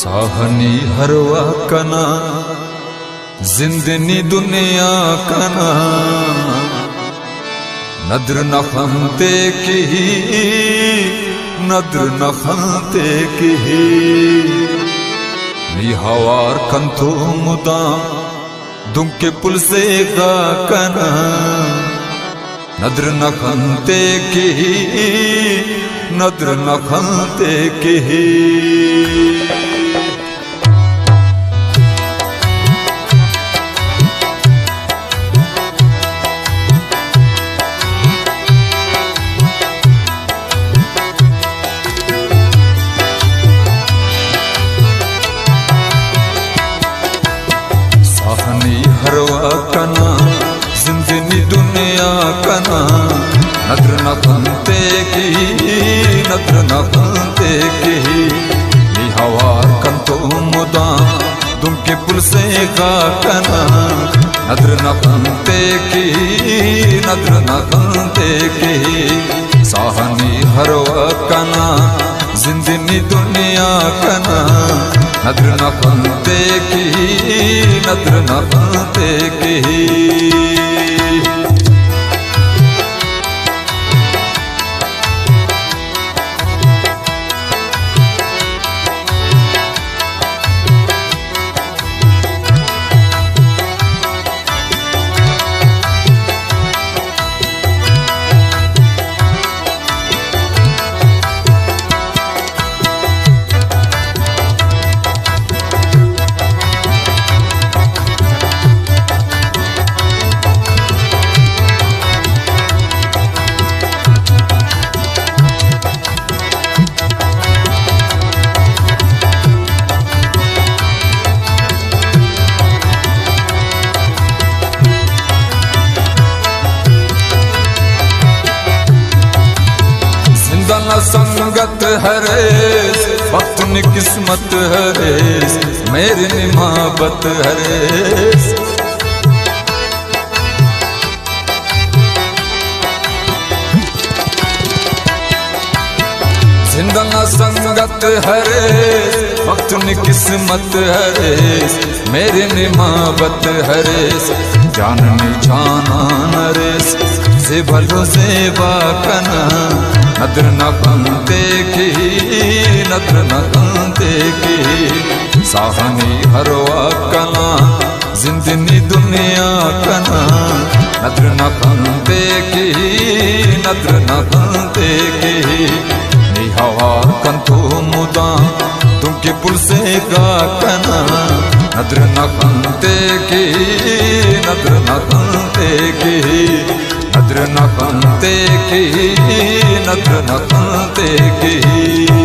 साहनी हरवा कना जिंदनी दुनिया कना नद्र न खंते की नद्र न खंते की निहावार कंथो मुदा दुंके पुल से गा कना नद्र न खंते की नद्र न खंते की हरवा कना जिंदनी दुनिया कना नद्र न खंते की नद्र न खंते की निहावार कंतो मुदा दुमके पुल से गा कना नद्र न खंते की नद्र न खंते की साहनी हरवा कना जिंदनी दुनिया कना नद्र न खंते की नद्र न खंते की संगत हरेस वक्त नि किस्मत हरेस मेरी निमाबत हरेस जिंदना संगत हरेस वक्त नि किस्मत हरेस मेरी निमाबत हरेस जाननी जाना नरेस से भलो सेवा कना नद्र न खंते की नद्र न खंते की साहनी हरवा कना जिंदनी दुनिया कना नद्र न खंते की नद्र न खंते की निहावार कंथो मुदा तुमके पुल से गा कना नद्र न खंते की नद्र न खंते की नद्र न खंते की नद्र न खंते की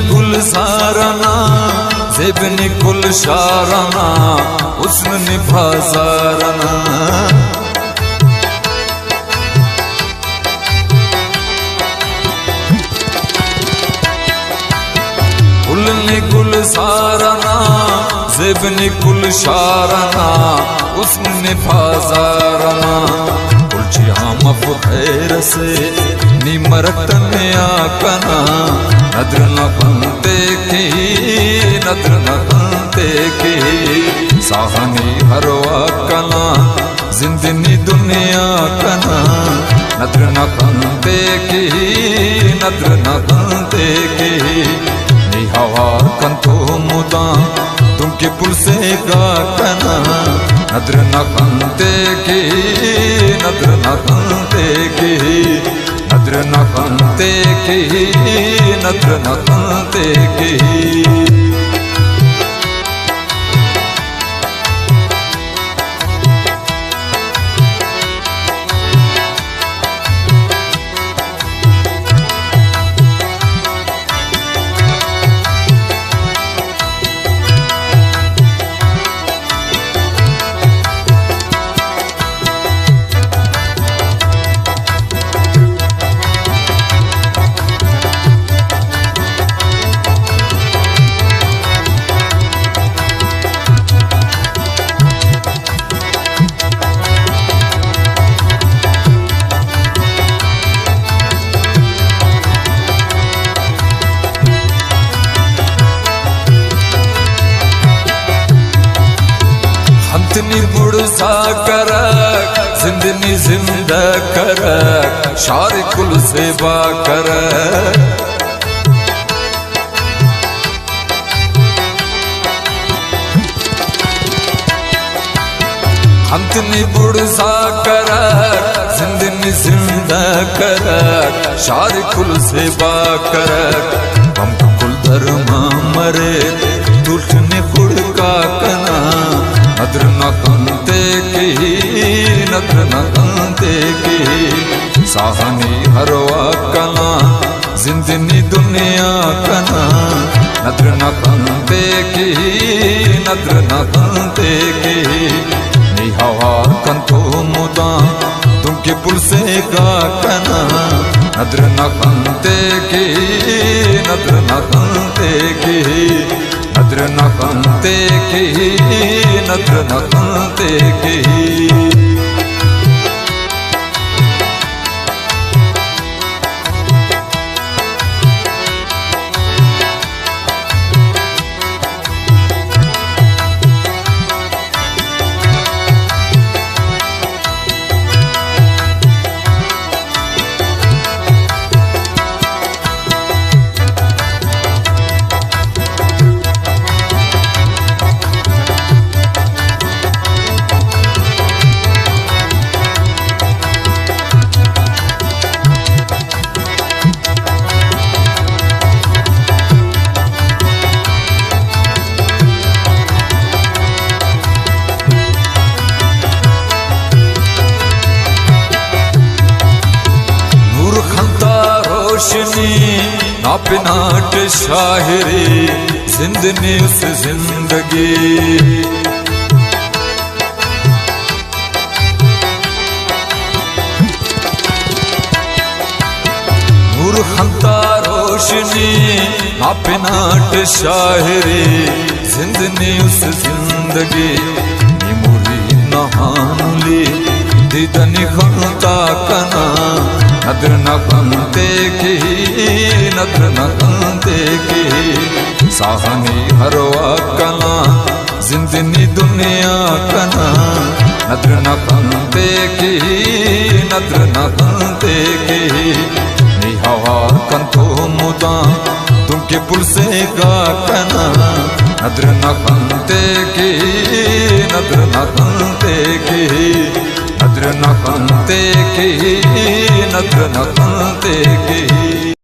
गुल साराना जेबनी कुल शाराना हुस्न निभा साराना गुलनी गुल साराना जेबनी कुल शाराना हुस्न निभा साराना कुलची हम खैर से निमरतने आकना नद्र न खंते की नद्र न खंते की साहनी हरवा कना जिंदनी दुनिया कना नद्र न खंते की नद्र न खंते की निहावार कंथो मुदा तुमके पुल से गा कना नद्र न खंते की नद्र न खंते की नद्र नद्र न कंते की, नद्र न कंते की। हमतनी बुड़सा करक जिंदनी जिंदा करक शार कुल सेवा करक। हमतनी बुड़सा करक जिंदनी जिंदा करक शार कुल सेवा करक। हमको कुल धर्म मरे दुल्हने गुड़का कना नद्र न कंते की, नद्र न कंते की। साहनी हरवा कला जिंदनी दुनिया कना नद्र न कंते की, नद्र न कंते की। निहवा कंतो मुदा तुमके पुल से गा कना नद्र न कंते की, नद्र न कंते की। नद्र न कंते की, नद्र न कंते की। नापनाट शायरी जिंदनी उस जिंदगी। नूर खंता रोशनी नापनाट शायरी जिंदनी उस जिंदगी। निमुरी नहानुली दिदनी खंता कना नद्र न कंते की, नद्र न कंते की। साहनी हरवा कला जिंदनी दुनिया कना नद्र न कंते की, नद्र न कंते की। निहवा कंतो मुदा तुमके पुल से गा कना नद्र न कंते की, नद्र न कंते की। नद्र न कंते की, नद्र न कंते की।